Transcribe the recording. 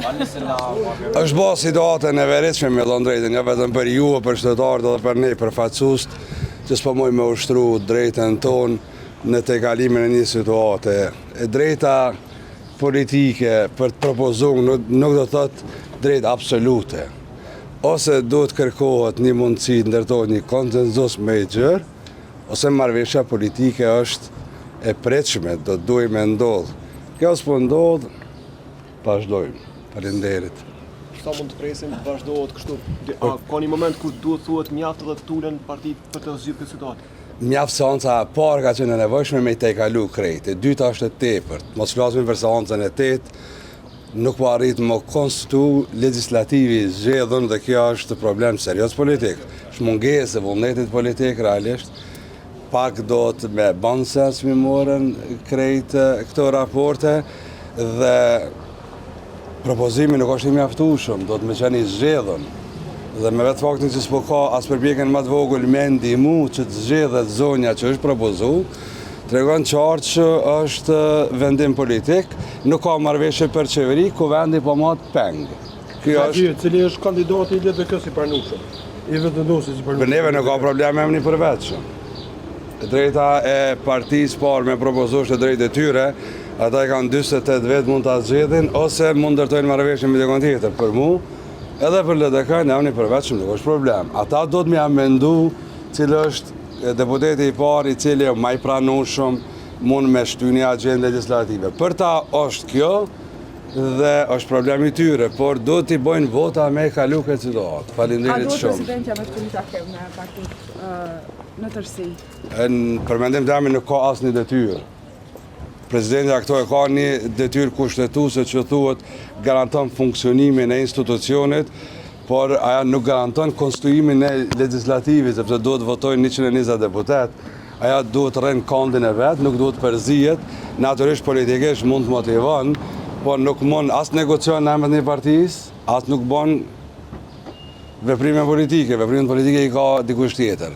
Është bërë situatë e neveritshme me dhënë drejtën, jo vetëm për ju, për qytetarët edhe për ne, për fatësust, që s'po me ushtru drejtën tonë në te kalimin e një situate. E drejta politike për të propozuar nuk do të thotë drejtë absolute. Ose duhet kërkohet një mundësi të ndërtohet një konsenzus me i gjërë, ose marrëveshja politike është e pritshme, do të duhet me ndodhë. Kjo s'po ndodhë, vazhdojmë. Faleminderit. Sa mund të presim të vazhdohet kështu? Ka një moment ku duhet thuhet mjaft edhe të tulen partitë për të zgjidhur këtë situatë? Mjaft seanca e parë ka qenë e nevojshme me i tejkalu krejt. E dyta është e tepërt. Mos flasim për seancën e tetë, nuk po arrit më konstitu legislativi zgjedhën dhe kjo është problem serios politik. Është mungesë e vullnetit politik realisht. Pak do të me banë sens mi morën krejt këto raporte dhe propozimi nuk është i mjaftueshëm, do të me qenë i zgjedhën. Dhe me vetë faktin që s'po ka as përpjekjen më të vogël me ndihmu që të zgjedhet zonja që është propozu, tregon qartë që është vendim politik, nuk ka marrëveshje për qeveri, ku vendi po mat peng. Cili është kandidati i LDK si pranueshëm? I vendosi si pranueshëm. Për neve nuk ka problem me një përveçëm. Drejta e partisë parë me propozuar të drejtë e tyre, ata e kanë 48 vetë mund ta zgjedhin ose mund ndërtojnë marrëveshje me dikon tjetër. Për mu, edhe për LDK ne jam i përveçëm, nuk është problem. Ata do të më amendu cilë është deputeti i parë i cili më i pranueshëm mund me shtyni agjendë legislative. Për ta është kjo dhe është problemi tyre, por do t'i bojnë vota me kalu këtë situatë. Faleminderit shumë. A duhet presidentja me të komitatë me partitë në tërësi? Për mendim të jam nuk ka asnjë detyrë. Presidentja këto e ka një detyrë kushtetuese që thuhet garanton funksionimin e institucionit, por aja nuk garanton konstituimin e legislativit, sepse duhet votojnë 120 deputet, aja duhet rënë kondin e vetë, nuk duhet përzijet, natyrisht politikisht mund të motivon, por nuk mund as negocion në emër një partisë, as nuk bon veprime politike i ka dikush tjetër.